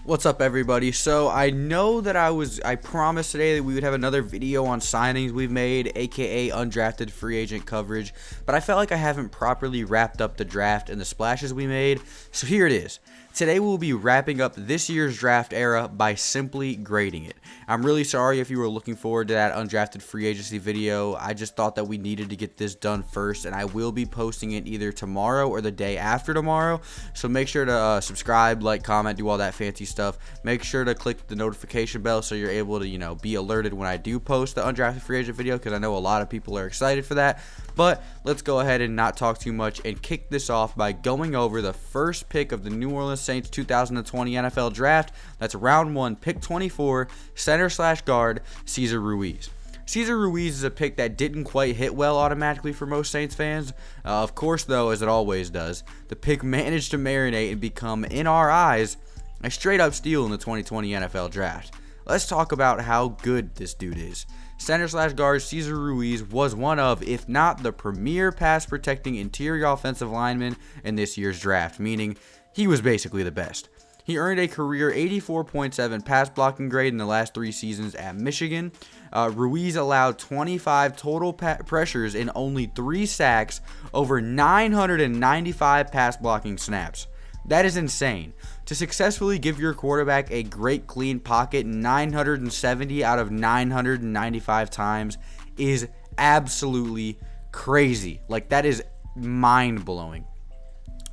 What's up, everybody? So I know that I promised today that we would have another video on signings we've made, aka undrafted free agent coverage, but I felt like I haven't properly wrapped up the draft and the splashes we made, so here it is. Today we'll be wrapping up this year's draft era by simply grading it. I'm really sorry if you were looking forward to that undrafted free agency video. I just thought that we needed to get this done first, and I will be posting it either tomorrow or the day after tomorrow. So make sure to subscribe, like, comment, do all that fancy stuff. Make sure to click the notification bell so you're able to, be alerted when I do post the undrafted free agent video, because I know a lot of people are excited for that. But let's go ahead and not talk too much and kick this off by going over the first pick of the New Orleans Saints 2020 NFL Draft. That's round 1, pick 24, center/guard, Cesar Ruiz. Cesar Ruiz is a pick that didn't quite hit well automatically for most Saints fans. Of course, though, as it always does, the pick managed to marinate and become, in our eyes, a straight-up steal in the 2020 NFL Draft. Let's talk about how good this dude is. Center/guard Cesar Ruiz was one of, if not the premier pass-protecting interior offensive lineman in this year's draft, meaning he was basically the best. He earned a career 84.7 pass blocking grade in the last 3 seasons at Michigan. Ruiz allowed 25 total pressures and only 3 sacks over 995 pass blocking snaps. That is insane. To successfully give your quarterback a great clean pocket 970 out of 995 times is absolutely crazy. Like, that is mind-blowing.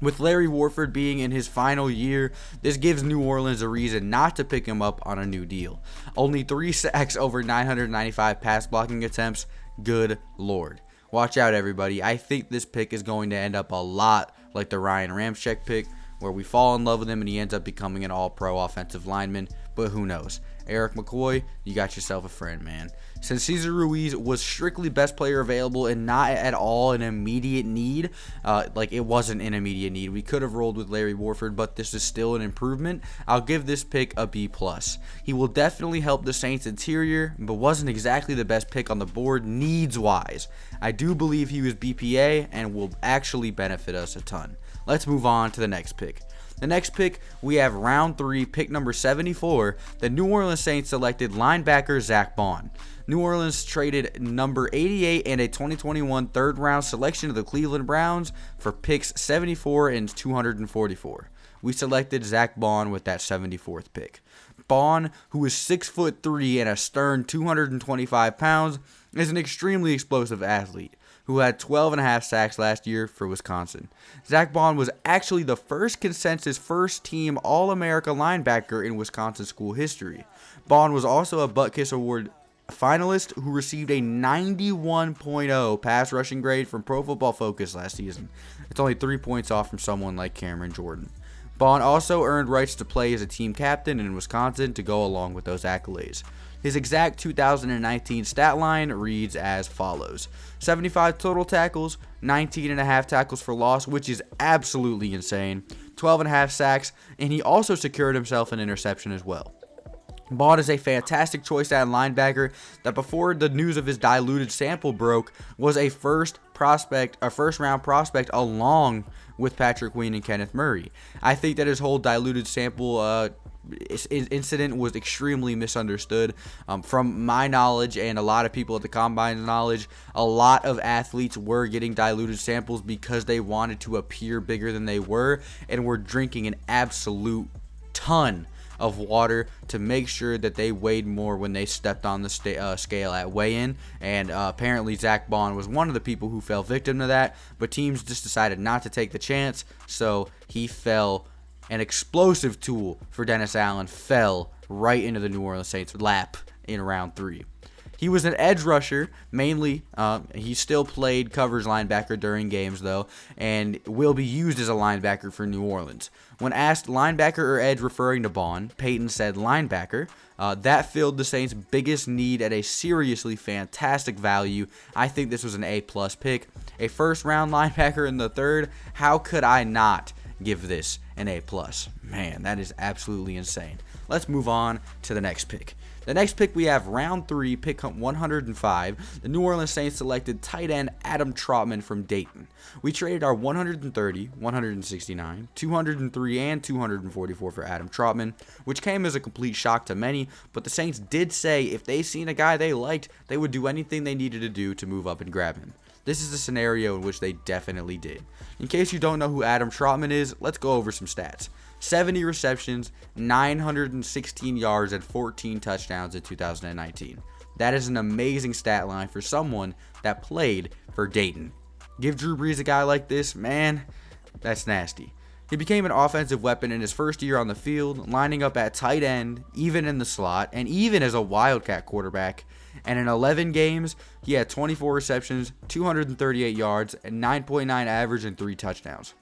With Larry Warford being in his final year, this gives New Orleans a reason not to pick him up on a new deal. Only 3 sacks over 995 pass blocking attempts. Good Lord. Watch out, everybody. I think this pick is going to end up a lot like the Ryan Ramczyk pick, where we fall in love with him and he ends up becoming an all-pro offensive lineman, but who knows. Eric McCoy, you got yourself a friend, man. Since Cesar Ruiz was strictly best player available and not at all an immediate need, it wasn't an immediate need. We could have rolled with Larry Warford, but this is still an improvement. I'll give this pick a B+. He will definitely help the Saints interior, but wasn't exactly the best pick on the board needs-wise. I do believe he was BPA and will actually benefit us a ton. Let's move on to the next pick. The next pick, we have round 3, pick number 74. The New Orleans Saints selected linebacker Zack Baun. New Orleans traded number 88 and a 2021 third-round selection of the Cleveland Browns for picks 74 and 244. We selected Zack Baun with that 74th pick. Baun, who is 6'3" and a stern 225 pounds, is an extremely explosive athlete who had 12.5 sacks last year for Wisconsin. Zack Baun was actually the first consensus first-team All-America linebacker in Wisconsin school history. Baun was also a Butkus Award finalist who received a 91.0 pass rushing grade from Pro Football Focus last season. It's only 3 points off from someone like Cameron Jordan. Baun also earned rights to play as a team captain in Wisconsin to go along with those accolades. His exact 2019 stat line reads as follows: 75 total tackles, 19.5 tackles for loss, which is absolutely insane, 12.5 sacks, and he also secured himself an interception as well. Baun is a fantastic choice at linebacker that, before the news of his diluted sample broke, was a first round prospect along with Patrick Queen and Kenneth Murray. I think that his whole diluted sample incident was extremely misunderstood. From my knowledge and a lot of people at the Combine's knowledge, a lot of athletes were getting diluted samples because they wanted to appear bigger than they were and were drinking an absolute ton of water to make sure that they weighed more when they stepped on the scale at weigh-in, and apparently Zack Baun was one of the people who fell victim to that, but teams just decided not to take the chance, so he fell. An explosive tool for Dennis Allen fell right into the New Orleans Saints' lap in round 3. He was an edge rusher, mainly. He still played covers linebacker during games, though, and will be used as a linebacker for New Orleans. When asked linebacker or edge referring to Baun, Peyton said linebacker. That filled the Saints' biggest need at a seriously fantastic value. I think this was an A+ pick. A first-round linebacker in the third. How could I not give this an A+. Man, that is absolutely insane. Let's move on to the next pick. The next pick, we have round 3, pick 105. The New Orleans Saints selected tight end Adam Trautman from Dayton. We traded our 130, 169, 203, and 244 for Adam Trautman, which came as a complete shock to many, but the Saints did say if they seen a guy they liked, they would do anything they needed to do to move up and grab him. This is a scenario in which they definitely did. In case you don't know who Adam Trautman is, let's go over some stats. 70 receptions, 916 yards, and 14 touchdowns in 2019. That is an amazing stat line for someone that played for Dayton. Give Drew Brees a guy like this, man, that's nasty. He became an offensive weapon in his first year on the field, lining up at tight end, even in the slot, and even as a wildcat quarterback. And in 11 games, he had 24 receptions, 238 yards, and 9.9 average and 3 touchdowns.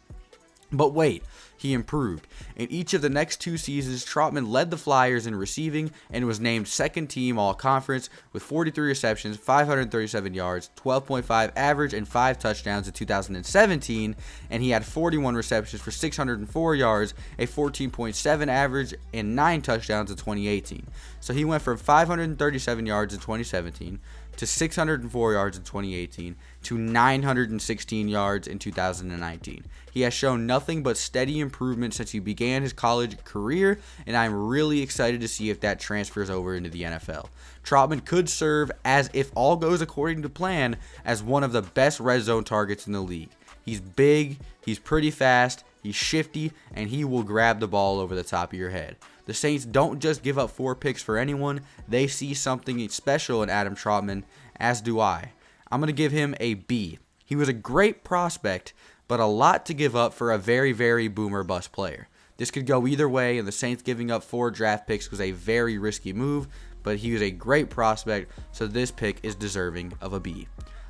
But wait, he improved. In each of the next 2 seasons, Trautman led the Flyers in receiving and was named second team all-conference with 43 receptions, 537 yards, 12.5 average, and 5 touchdowns in 2017, and he had 41 receptions for 604 yards, a 14.7 average, and 9 touchdowns in 2018. So he went from 537 yards in 2017 to 604 yards in 2018 to 916 yards in 2019. He has shown nothing but steady improvement since he began his college career, and I'm really excited to see if that transfers over into the NFL. Trautman could serve, as if all goes according to plan, as one of the best red zone targets in the league. He's big, he's pretty fast, he's shifty, and he will grab the ball over the top of your head. The Saints don't just give up 4 picks for anyone. They see something special in Adam Trautman, as do I. I'm going to give him a B. He was a great prospect, but a lot to give up for a very, very boomer bust player. This could go either way, and the Saints giving up 4 draft picks was a very risky move, but he was a great prospect, so this pick is deserving of a B.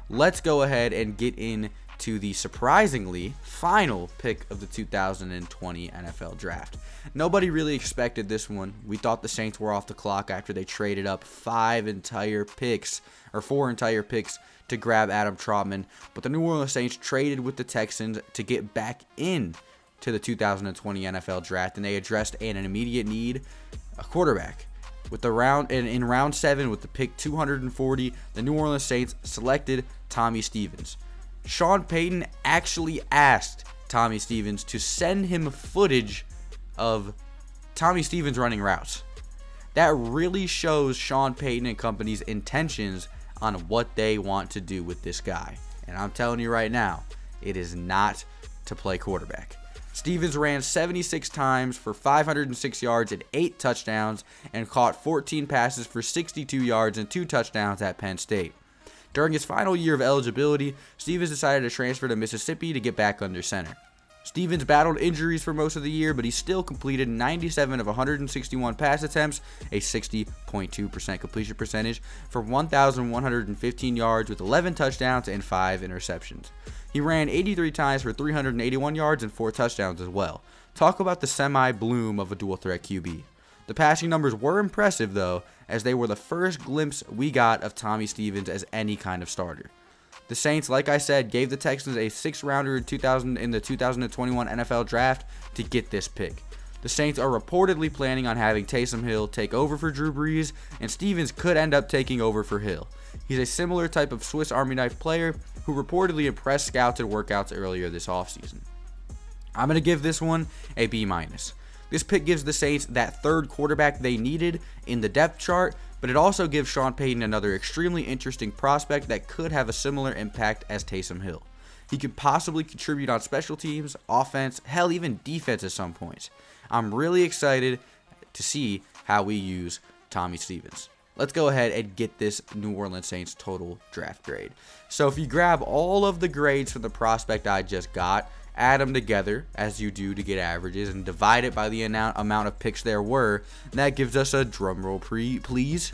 Let's go ahead and get into the surprisingly final pick of the 2020 NFL Draft. Nobody really expected this one. We thought the Saints were off the clock after they traded up 4 entire picks to grab Adam Trautman, but the New Orleans Saints traded with the Texans to get back in to the 2020 NFL Draft, and they addressed an immediate need, a quarterback. With in round 7 with the pick 240, the New Orleans Saints selected Tommy Stevens. Sean Payton actually asked Tommy Stevens to send him footage of Tommy Stevens running routes. That really shows Sean Payton and company's intentions on what they want to do with this guy. And I'm telling you right now, it is not to play quarterback. Stevens ran 76 times for 506 yards and 8 touchdowns and caught 14 passes for 62 yards and 2 touchdowns at Penn State. During his final year of eligibility, Stevens decided to transfer to Mississippi to get back under center. Stevens battled injuries for most of the year, but he still completed 97 of 161 pass attempts, a 60.2% completion percentage, for 1,115 yards with 11 touchdowns and 5 interceptions. He ran 83 times for 381 yards and 4 touchdowns as well. Talk about the semi-bloom of a dual-threat QB. The passing numbers were impressive, though, as they were the first glimpse we got of Tommy Stevens as any kind of starter. The Saints, like I said, gave the Texans a 6th-rounder in the 2021 NFL Draft to get this pick. The Saints are reportedly planning on having Taysom Hill take over for Drew Brees, and Stevens could end up taking over for Hill. He's a similar type of Swiss Army knife player who reportedly impressed scouts at workouts earlier this offseason. I'm going to give this one a B-. This pick gives the Saints that 3rd quarterback they needed in the depth chart, but it also gives Sean Payton another extremely interesting prospect that could have a similar impact as Taysom Hill. He could possibly contribute on special teams, offense, hell, even defense at some points. I'm really excited to see how we use Tommy Stevens. Let's go ahead and get this New Orleans Saints total draft grade. So if you grab all of the grades from the prospect I just got, add them together, as you do to get averages, and divide it by the amount of picks there were, that gives us a drumroll please.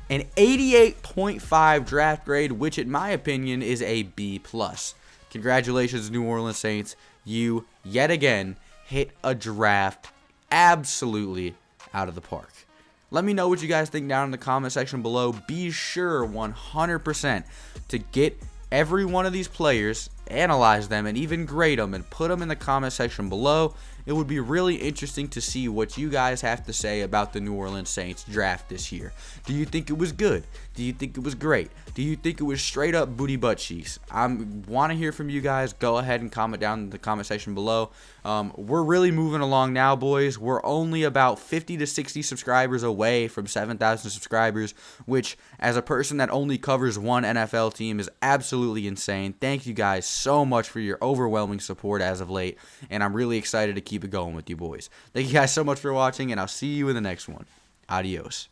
An 88.5 draft grade, which in my opinion is a B+. Congratulations, New Orleans Saints. You, yet again, hit a draft absolutely out of the park. Let me know what you guys think down in the comment section below. Be sure 100% to get every one of these players analyze them, and even grade them and put them in the comment section below. It would be really interesting to see what you guys have to say about the New Orleans Saints draft this year. Do you think it was good? Do you think it was great? Do you think it was straight up booty butt cheeks? I want to hear from you guys. Go ahead and comment down in the comment section below. We're really moving along now, boys. We're only about 50 to 60 subscribers away from 7,000 subscribers, which, as a person that only covers one NFL team, is absolutely insane. Thank you guys so much for your overwhelming support as of late, and I'm really excited to keep it going with you boys. Thank you guys so much for watching, and I'll see you in the next one. Adios.